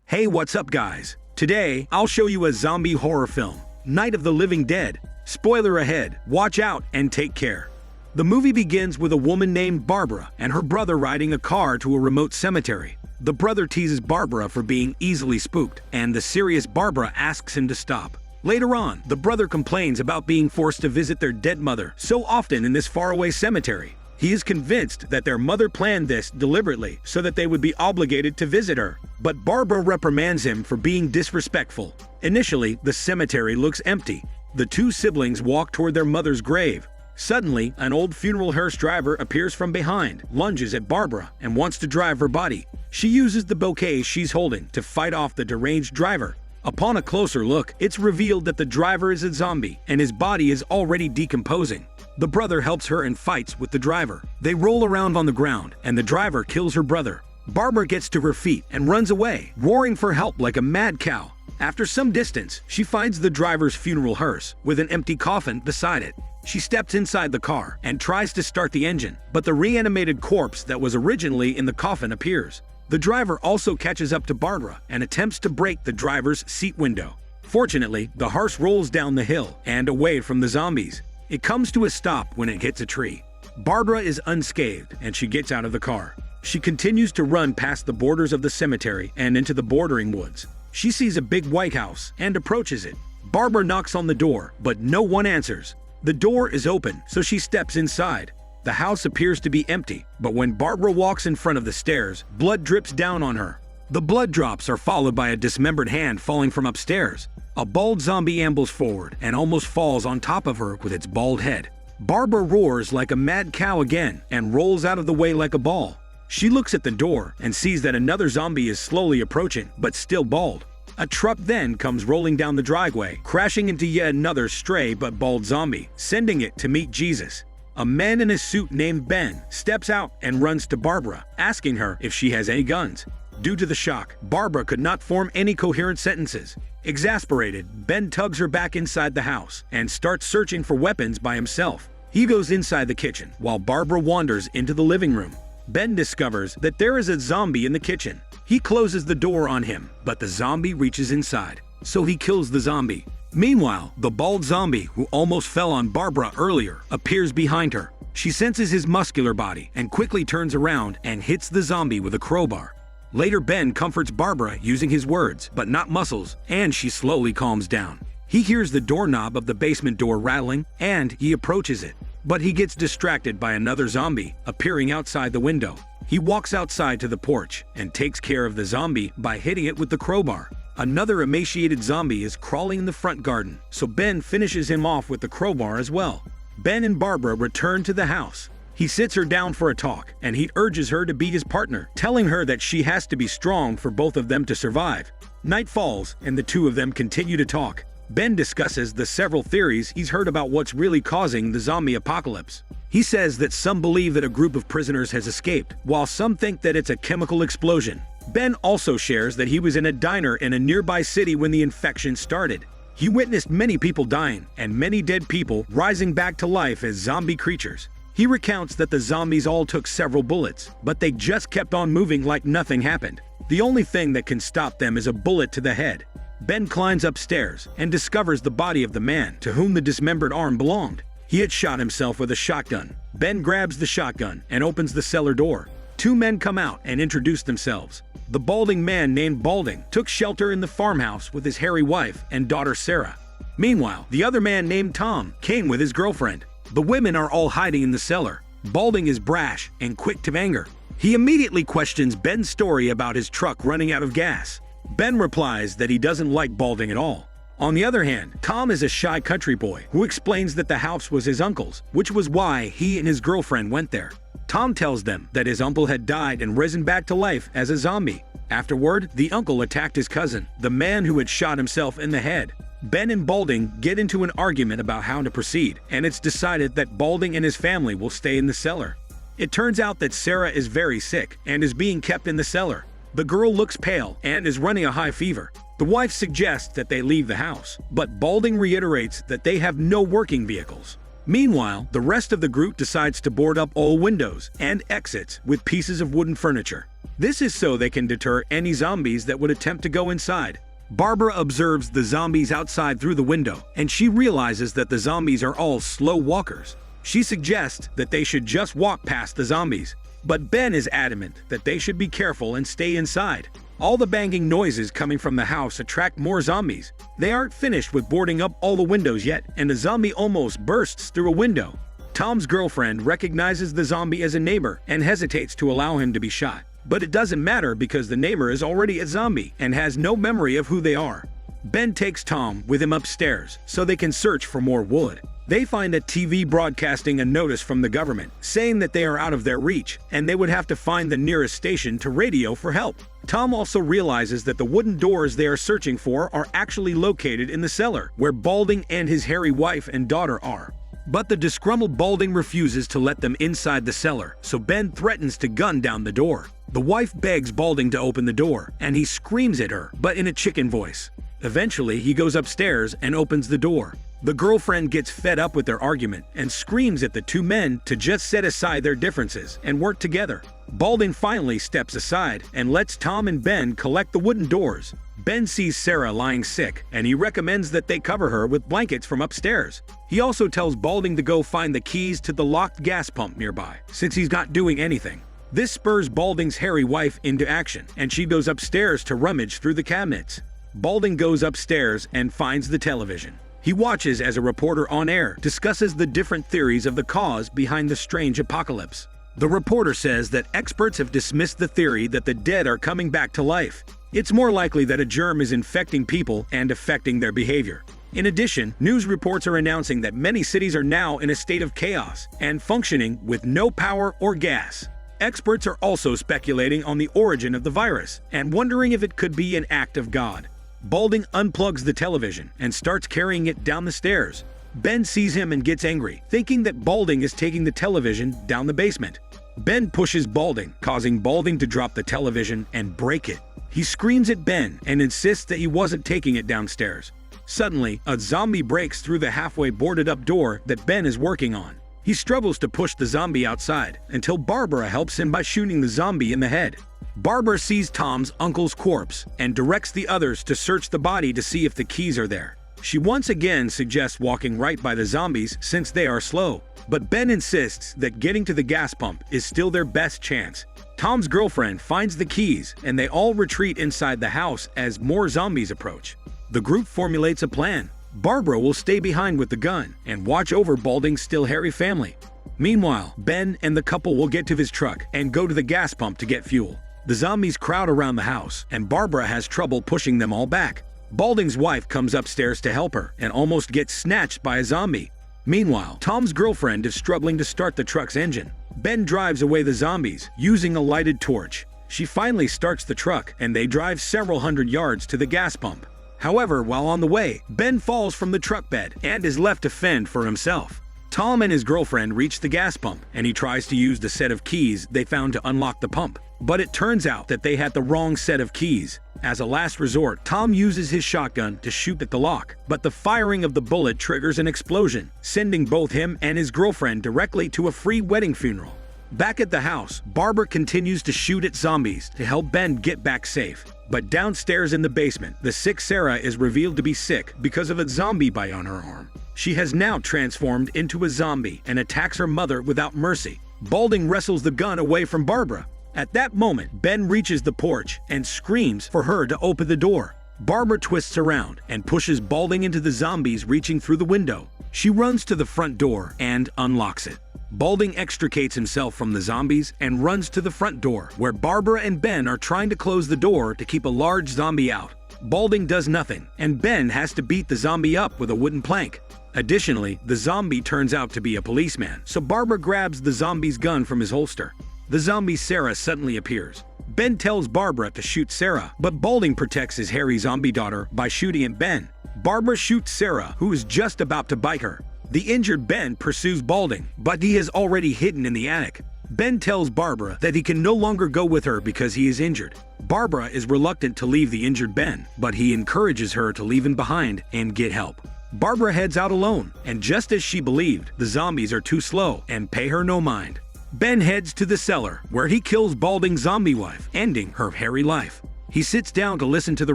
Hey, what's up guys? Today, I'll show you a zombie horror film, Night of the Living Dead. Spoiler ahead, watch out and take care. The movie begins with a woman named Barbara and her brother riding a car to a remote cemetery. The brother teases Barbara for being easily spooked, and the serious Barbara asks him to stop. Later on, the brother complains about being forced to visit their dead mother so often in this faraway cemetery. He is convinced that their mother planned this deliberately so that they would be obligated to visit her. But Barbara reprimands him for being disrespectful. Initially, the cemetery looks empty. The two siblings walk toward their mother's grave. Suddenly, an old funeral hearse driver appears from behind, lunges at Barbara, and wants to drive her body. She uses the bouquet she's holding to fight off the deranged driver. Upon a closer look, it's revealed that the driver is a zombie and his body is already decomposing. The brother helps her and fights with the driver. They roll around on the ground, and the driver kills her brother. Barbara gets to her feet and runs away, roaring for help like a mad cow. After some distance, she finds the driver's funeral hearse with an empty coffin beside it. She steps inside the car and tries to start the engine, but the reanimated corpse that was originally in the coffin appears. The driver also catches up to Barbara and attempts to break the driver's seat window. Fortunately, the hearse rolls down the hill and away from the zombies. It comes to a stop when it hits a tree. Barbara is unscathed and she gets out of the car. She continues to run past the borders of the cemetery and into the bordering woods. She sees a big white house and approaches it. Barbara knocks on the door, but no one answers. The door is open, so she steps inside. The house appears to be empty, but when Barbara walks in front of the stairs, blood drips down on her. The blood drops are followed by a dismembered hand falling from upstairs. A bald zombie ambles forward and almost falls on top of her with its bald head. Barbara roars like a mad cow again and rolls out of the way like a ball. She looks at the door and sees that another zombie is slowly approaching, but still bald. A truck then comes rolling down the driveway, crashing into yet another stray but bald zombie, sending it to meet Jesus. A man in a suit named Ben steps out and runs to Barbara, asking her if she has any guns. Due to the shock, Barbara could not form any coherent sentences. Exasperated, Ben tugs her back inside the house and starts searching for weapons by himself. He goes inside the kitchen while Barbara wanders into the living room. Ben discovers that there is a zombie in the kitchen. He closes the door on him, but the zombie reaches inside, so he kills the zombie. Meanwhile, the bald zombie, who almost fell on Barbara earlier, appears behind her. She senses his muscular body and quickly turns around and hits the zombie with a crowbar. Later, Ben comforts Barbara using his words, but not muscles, and she slowly calms down. He hears the doorknob of the basement door rattling, and he approaches it. But he gets distracted by another zombie appearing outside the window. He walks outside to the porch and takes care of the zombie by hitting it with the crowbar. Another emaciated zombie is crawling in the front garden, so Ben finishes him off with the crowbar as well. Ben and Barbara return to the house. He sits her down for a talk, and he urges her to be his partner, telling her that she has to be strong for both of them to survive. Night falls, and the two of them continue to talk. Ben discusses the several theories he's heard about what's really causing the zombie apocalypse. He says that some believe that a group of prisoners has escaped, while some think that it's a chemical explosion. Ben also shares that he was in a diner in a nearby city when the infection started. He witnessed many people dying, and many dead people rising back to life as zombie creatures. He recounts that the zombies all took several bullets, but they just kept on moving like nothing happened. The only thing that can stop them is a bullet to the head. Ben climbs upstairs and discovers the body of the man to whom the dismembered arm belonged. He had shot himself with a shotgun. Ben grabs the shotgun and opens the cellar door. Two men come out and introduce themselves. The balding man named Balding took shelter in the farmhouse with his hairy wife and daughter Sarah. Meanwhile, the other man named Tom came with his girlfriend. The women are all hiding in the cellar. Balding is brash and quick to anger. He immediately questions Ben's story about his truck running out of gas. Ben replies that he doesn't like Balding at all. On the other hand, Tom is a shy country boy who explains that the house was his uncle's, which was why he and his girlfriend went there. Tom tells them that his uncle had died and risen back to life as a zombie. Afterward, the uncle attacked his cousin, the man who had shot himself in the head. Ben and Balding get into an argument about how to proceed, and it's decided that Balding and his family will stay in the cellar. It turns out that Sarah is very sick and is being kept in the cellar. The girl looks pale and is running a high fever. The wife suggests that they leave the house, but Balding reiterates that they have no working vehicles. Meanwhile, the rest of the group decides to board up all windows and exits with pieces of wooden furniture. This is so they can deter any zombies that would attempt to go inside. Barbara observes the zombies outside through the window, and she realizes that the zombies are all slow walkers. She suggests that they should just walk past the zombies, but Ben is adamant that they should be careful and stay inside. All the banging noises coming from the house attract more zombies. They aren't finished with boarding up all the windows yet, and a zombie almost bursts through a window. Tom's girlfriend recognizes the zombie as a neighbor and hesitates to allow him to be shot. But it doesn't matter because the neighbor is already a zombie and has no memory of who they are. Ben takes Tom with him upstairs so they can search for more wood. They find a TV broadcasting a notice from the government saying that they are out of their reach and they would have to find the nearest station to radio for help. Tom also realizes that the wooden doors they are searching for are actually located in the cellar where Balding and his hairy wife and daughter are. But the disgruntled Balding refuses to let them inside the cellar, so Ben threatens to gun down the door. The wife begs Balding to open the door, and he screams at her, but in a chicken voice. Eventually, he goes upstairs and opens the door. The girlfriend gets fed up with their argument and screams at the two men to just set aside their differences and work together. Balding finally steps aside and lets Tom and Ben collect the wooden doors. Ben sees Sarah lying sick, and he recommends that they cover her with blankets from upstairs. He also tells Balding to go find the keys to the locked gas pump nearby, since he's not doing anything. This spurs Balding's hairy wife into action, and she goes upstairs to rummage through the cabinets. Balding goes upstairs and finds the television. He watches as a reporter on air discusses the different theories of the cause behind the strange apocalypse. The reporter says that experts have dismissed the theory that the dead are coming back to life. It's more likely that a germ is infecting people and affecting their behavior. In addition, news reports are announcing that many cities are now in a state of chaos and functioning with no power or gas. Experts are also speculating on the origin of the virus and wondering if it could be an act of God. Balding unplugs the television and starts carrying it down the stairs. Ben sees him and gets angry, thinking that Balding is taking the television down the basement. Ben pushes Balding, causing Balding to drop the television and break it. He screams at Ben and insists that he wasn't taking it downstairs. Suddenly, a zombie breaks through the halfway boarded-up door that Ben is working on. He struggles to push the zombie outside until Barbara helps him by shooting the zombie in the head. Barbara sees Tom's uncle's corpse and directs the others to search the body to see if the keys are there. She once again suggests walking right by the zombies since they are slow, but Ben insists that getting to the gas pump is still their best chance. Tom's girlfriend finds the keys and they all retreat inside the house as more zombies approach. The group formulates a plan. Barbara will stay behind with the gun and watch over Balding's still hairy family. Meanwhile, Ben and the couple will get to his truck and go to the gas pump to get fuel. The zombies crowd around the house, and Barbara has trouble pushing them all back. Balding's wife comes upstairs to help her and almost gets snatched by a zombie. Meanwhile, Tom's girlfriend is struggling to start the truck's engine. Ben drives away the zombies using a lighted torch. She finally starts the truck, and they drive several hundred yards to the gas pump. However, while on the way, Ben falls from the truck bed and is left to fend for himself. Tom and his girlfriend reach the gas pump, and he tries to use the set of keys they found to unlock the pump. But it turns out that they had the wrong set of keys. As a last resort, Tom uses his shotgun to shoot at the lock, but the firing of the bullet triggers an explosion, sending both him and his girlfriend directly to a free wedding funeral. Back at the house, Barbara continues to shoot at zombies to help Ben get back safe. But downstairs in the basement, the sick Sarah is revealed to be sick because of a zombie bite on her arm. She has now transformed into a zombie and attacks her mother without mercy. Balding wrestles the gun away from Barbara. At that moment, Ben reaches the porch and screams for her to open the door. Barbara twists around and pushes Balding into the zombies reaching through the window. She runs to the front door and unlocks it. Balding extricates himself from the zombies and runs to the front door, where Barbara and Ben are trying to close the door to keep a large zombie out. Balding does nothing, and Ben has to beat the zombie up with a wooden plank. Additionally, the zombie turns out to be a policeman, so Barbara grabs the zombie's gun from his holster. The zombie Sarah suddenly appears. Ben tells Barbara to shoot Sarah, but Balding protects his hairy zombie daughter by shooting at Ben. Barbara shoots Sarah, who is just about to bite her. The injured Ben pursues Balding, but he is already hidden in the attic. Ben tells Barbara that he can no longer go with her because he is injured. Barbara is reluctant to leave the injured Ben, but he encourages her to leave him behind and get help. Barbara heads out alone, and just as she believed, the zombies are too slow and pay her no mind. Ben heads to the cellar, where he kills balding zombie wife, ending her hairy life. He sits down to listen to the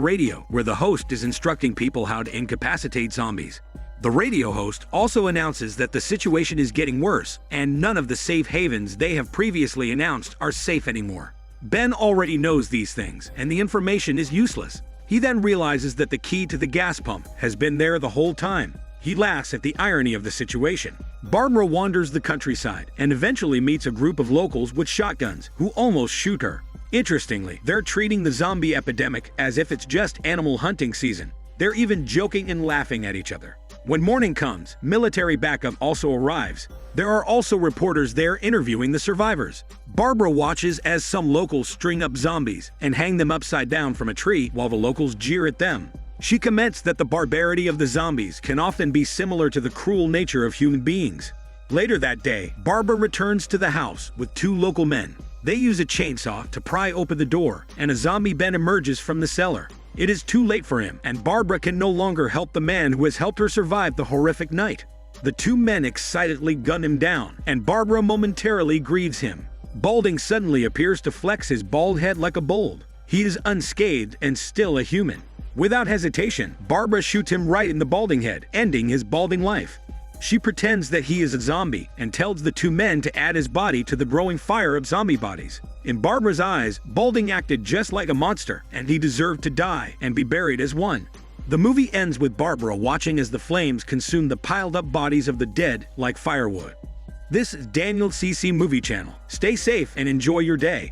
radio, where the host is instructing people how to incapacitate zombies. The radio host also announces that the situation is getting worse, and none of the safe havens they have previously announced are safe anymore. Ben already knows these things, and the information is useless. He then realizes that the key to the gas pump has been there the whole time. He laughs at the irony of the situation. Barbara wanders the countryside and eventually meets a group of locals with shotguns who almost shoot her. Interestingly, they're treating the zombie epidemic as if it's just animal hunting season. They're even joking and laughing at each other. When morning comes, military backup also arrives. There are also reporters there interviewing the survivors. Barbara watches as some locals string up zombies and hang them upside down from a tree while the locals jeer at them. She comments that the barbarity of the zombies can often be similar to the cruel nature of human beings. Later that day, Barbara returns to the house with two local men. They use a chainsaw to pry open the door, and a zombie Ben emerges from the cellar. It is too late for him, and Barbara can no longer help the man who has helped her survive the horrific night. The two men excitedly gun him down, and Barbara momentarily grieves him. Balding suddenly appears to flex his bald head like a bull. He is unscathed and still a human. Without hesitation, Barbara shoots him right in the balding head, ending his balding life. She pretends that he is a zombie and tells the two men to add his body to the growing fire of zombie bodies. In Barbara's eyes, Balding acted just like a monster, and he deserved to die and be buried as one. The movie ends with Barbara watching as the flames consume the piled-up bodies of the dead like firewood. This is Daniel CC Movie Channel. Stay safe and enjoy your day.